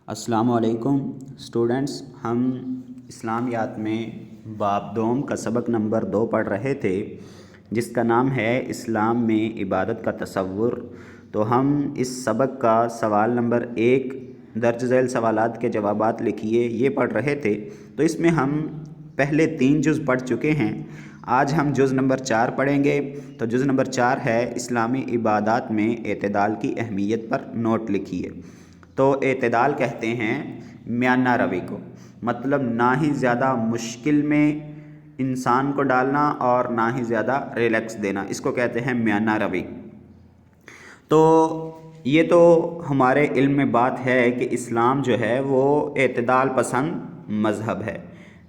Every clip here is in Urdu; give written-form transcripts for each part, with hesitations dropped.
السلام علیکم اسٹوڈنٹس، ہم اسلامیات میں باب دوم کا سبق نمبر 2 پڑھ رہے تھے، جس کا نام ہے اسلام میں عبادت کا تصور۔ تو ہم اس سبق کا سوال نمبر 1 درج ذیل سوالات کے جوابات لکھیے یہ پڑھ رہے تھے۔ تو اس میں ہم پہلے 3 جز پڑھ چکے ہیں، آج ہم جز نمبر 4 پڑھیں گے۔ تو جز نمبر 4 ہے اسلامی عبادات میں اعتدال کی اہمیت پر نوٹ لکھیے۔ تو اعتدال کہتے ہیں میانہ روی کو، مطلب نہ ہی زیادہ مشکل میں انسان کو ڈالنا اور نہ ہی زیادہ ریلیکس دینا، اس کو کہتے ہیں میانہ روی۔ تو یہ تو ہمارے علم میں بات ہے کہ اسلام جو ہے وہ اعتدال پسند مذہب ہے،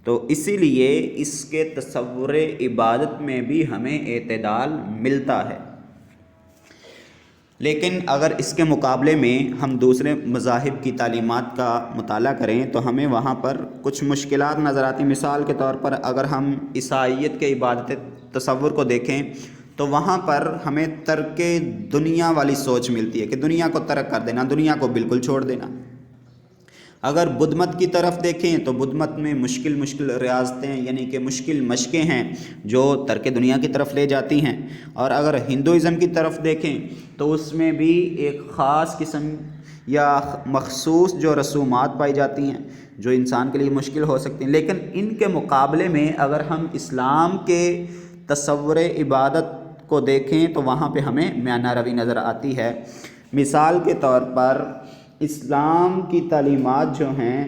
تو اسی لیے اس کے تصور عبادت میں بھی ہمیں اعتدال ملتا ہے۔ لیکن اگر اس کے مقابلے میں ہم دوسرے مذاہب کی تعلیمات کا مطالعہ کریں تو ہمیں وہاں پر کچھ مشکلات نظر آتی۔ مثال کے طور پر اگر ہم عیسائیت کے عبادت تصور کو دیکھیں تو وہاں پر ہمیں ترک دنیا والی سوچ ملتی ہے کہ دنیا کو ترک کر دینا، دنیا کو بالکل چھوڑ دینا۔ اگر بدھ مت کی طرف دیکھیں تو بدھ مت میں مشکل ریاضتیں یعنی کہ مشکل مشقیں ہیں جو ترک دنیا کی طرف لے جاتی ہیں۔ اور اگر ہندوازم کی طرف دیکھیں تو اس میں بھی ایک خاص قسم یا مخصوص جو رسومات پائی جاتی ہیں جو انسان کے لیے مشکل ہو سکتی ہیں۔ لیکن ان کے مقابلے میں اگر ہم اسلام کے تصور عبادت کو دیکھیں تو وہاں پہ ہمیں میانہ روی نظر آتی ہے۔ مثال کے طور پر اسلام کی تعلیمات جو ہیں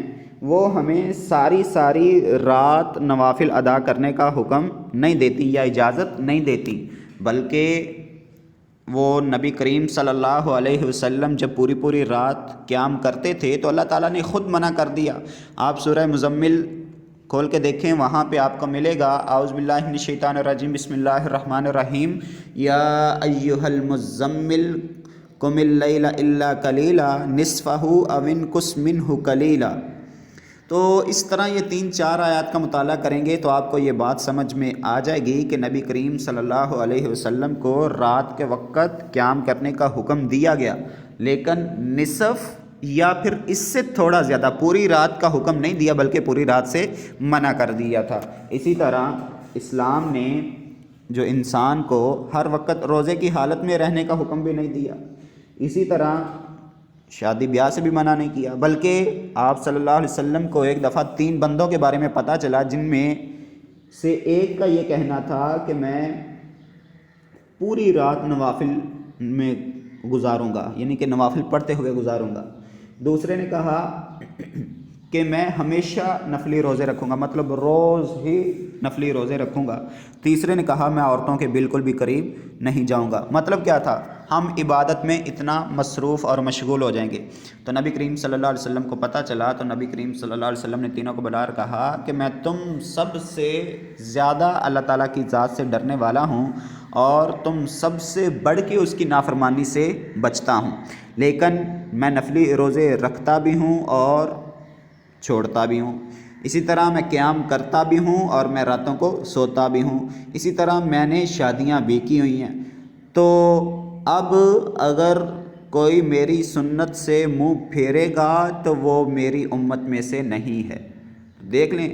وہ ہمیں ساری رات نوافل ادا کرنے کا حکم نہیں دیتی یا اجازت نہیں دیتی، بلکہ وہ نبی کریم صلی اللہ علیہ وسلم جب پوری رات قیام کرتے تھے تو اللہ تعالیٰ نے خود منع کر دیا۔ آپ سورہ مزمل کھول کے دیکھیں، وہاں پہ آپ کو ملے گا اعوذ باللہ من الشیطان الرجیم بسم اللہ الرحمن الرحیم، یا ایھا المزمل قم اللیل الا قلیلا نصفہ او انقص منہ قلیلا۔ تو اس طرح یہ 3-4 آیات کا مطالعہ کریں گے تو آپ کو یہ بات سمجھ میں آ جائے گی کہ نبی کریم صلی اللہ علیہ وسلم کو رات کے وقت قیام کرنے کا حکم دیا گیا، لیکن نصف یا پھر اس سے تھوڑا زیادہ، پوری رات کا حکم نہیں دیا بلکہ پوری رات سے منع کر دیا تھا۔ اسی طرح اسلام نے جو انسان کو ہر وقت روزے کی حالت میں رہنے کا حکم بھی نہیں دیا، اسی طرح شادی بیاہ سے بھی منع نہیں کیا، بلکہ آپ صلی اللہ علیہ وسلم کو ایک دفعہ 3 بندوں کے بارے میں پتہ چلا جن میں سے ایک کا یہ کہنا تھا کہ میں پوری رات نوافل میں گزاروں گا، یعنی کہ نوافل پڑھتے ہوئے گزاروں گا۔ دوسرے نے کہا کہ میں ہمیشہ نفلی روزے رکھوں گا، مطلب روز ہی نفلی روزے رکھوں گا۔ تیسرے نے کہا میں عورتوں کے بالکل بھی قریب نہیں جاؤں گا۔ مطلب کیا تھا؟ ہم عبادت میں اتنا مصروف اور مشغول ہو جائیں گے۔ تو نبی کریم صلی اللہ علیہ وسلم کو پتہ چلا تو نبی کریم صلی اللہ علیہ وسلم نے تینوں کو بلا کر کہا کہ میں تم سب سے زیادہ اللہ تعالیٰ کی ذات سے ڈرنے والا ہوں اور تم سب سے بڑھ کے اس کی نافرمانی سے بچتا ہوں، لیکن میں نفلی روزے رکھتا بھی ہوں اور چھوڑتا بھی ہوں، اسی طرح میں قیام کرتا بھی ہوں اور میں راتوں کو سوتا بھی ہوں، اسی طرح میں نے شادیاں بھی کی ہوئی ہیں۔ تو اب اگر کوئی میری سنت سے منہ پھیرے گا تو وہ میری امت میں سے نہیں ہے۔ دیکھ لیں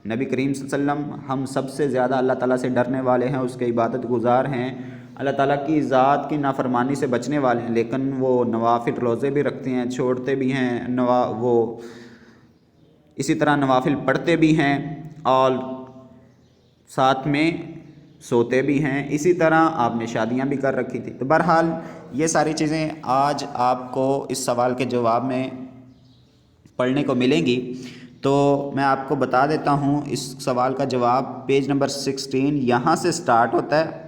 نبی کریم صلی اللہ علیہ وسلم ہم سب سے زیادہ اللہ تعالیٰ سے ڈرنے والے ہیں، اس کے عبادت گزار ہیں، اللہ تعالیٰ کی ذات کی نافرمانی سے بچنے والے ہیں، لیکن وہ نوافل روزے بھی رکھتے ہیں، چھوڑتے بھی ہیں، وہ اسی طرح نوافل پڑھتے بھی ہیں اور ساتھ میں سوتے بھی ہیں، اسی طرح آپ نے شادیاں بھی کر رکھی تھی۔ تو بہرحال یہ ساری چیزیں آج آپ کو اس سوال کے جواب میں پڑھنے کو ملیں گی۔ تو میں آپ کو بتا دیتا ہوں اس سوال کا جواب پیج نمبر 16 یہاں سے سٹارٹ ہوتا ہے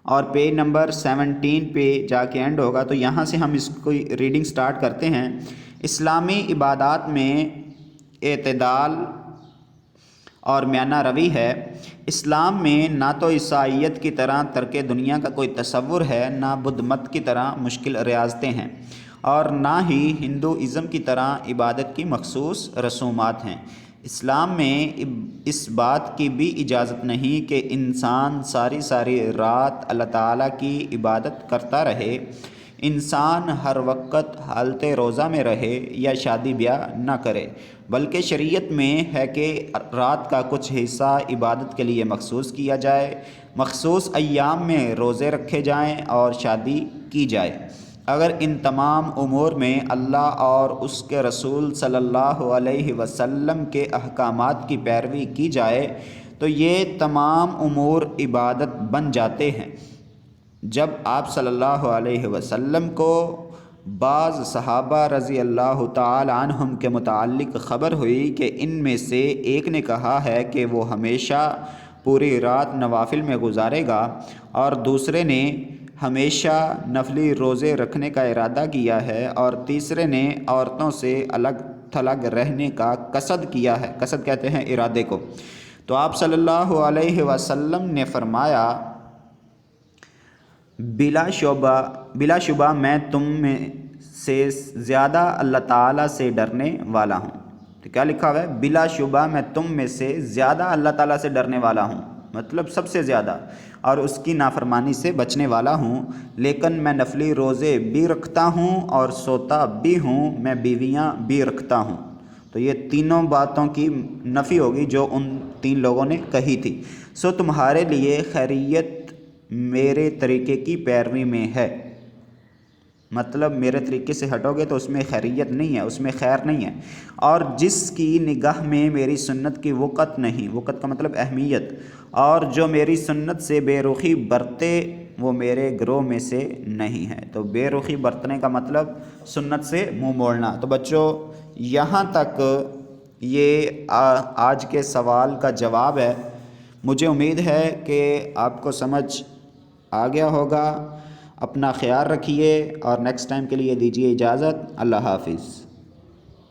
اور پیج نمبر 17 پہ جا کے اینڈ ہوگا۔ تو یہاں سے ہم اس کو ریڈنگ سٹارٹ کرتے ہیں۔ اسلامی عبادات میں اعتدال اور میانہ روی ہے۔ اسلام میں نہ تو عیسائیت کی طرح ترک دنیا کا کوئی تصور ہے، نہ بدھ مت کی طرح مشکل ریاضتیں ہیں، اور نہ ہی ہندوازم کی طرح عبادت کی مخصوص رسومات ہیں۔ اسلام میں اس بات کی بھی اجازت نہیں کہ انسان ساری رات اللہ تعالیٰ کی عبادت کرتا رہے، انسان ہر وقت حالت روزہ میں رہے یا شادی بیاہ نہ کرے، بلکہ شریعت میں ہے کہ رات کا کچھ حصہ عبادت کے لیے مخصوص کیا جائے، مخصوص ایام میں روزے رکھے جائیں اور شادی کی جائے۔ اگر ان تمام امور میں اللہ اور اس کے رسول صلی اللہ علیہ وسلم کے احکامات کی پیروی کی جائے تو یہ تمام امور عبادت بن جاتے ہیں۔ جب آپ صلی اللہ علیہ وسلم کو بعض صحابہ رضی اللہ تعالی عنہم کے متعلق خبر ہوئی کہ ان میں سے ایک نے کہا ہے کہ وہ ہمیشہ پوری رات نوافل میں گزارے گا اور دوسرے نے ہمیشہ نفلی روزے رکھنے کا ارادہ کیا ہے اور تیسرے نے عورتوں سے الگ تھلگ رہنے کا قصد کیا ہے، قصد کہتے ہیں ارادے کو، تو آپ صلی اللہ علیہ وسلم نے فرمایا بلا شبہ میں تم میں سے زیادہ اللہ تعالیٰ سے ڈرنے والا ہوں۔ تو کیا لکھا ہوا ہے؟ بلا شبہ میں تم میں سے زیادہ اللہ تعالیٰ سے ڈرنے والا ہوں، مطلب سب سے زیادہ، اور اس کی نافرمانی سے بچنے والا ہوں، لیکن میں نفلی روزے بھی رکھتا ہوں اور سوتا بھی ہوں، میں بیویاں بھی رکھتا ہوں۔ تو یہ تینوں باتوں کی نفی ہوگی جو ان تین لوگوں نے کہی تھی۔ سو تمہارے لیے خیریت میرے طریقے کی پیروی میں ہے، مطلب میرے طریقے سے ہٹو گے تو اس میں خیریت نہیں ہے، اس میں خیر نہیں ہے، اور جس کی نگاہ میں میری سنت کی وقت نہیں، وقت کا مطلب اہمیت، اور جو میری سنت سے بے رخی برتے وہ میرے گروہ میں سے نہیں ہے۔ تو بے رخی برتنے کا مطلب سنت سے منہ موڑنا۔ تو بچوں یہاں تک یہ آج کے سوال کا جواب ہے۔ مجھے امید ہے کہ آپ کو سمجھ آ گیا ہوگا۔ اپنا خیال رکھیے اور نیکسٹ ٹائم کے لیے دیجیے اجازت۔ اللہ حافظ۔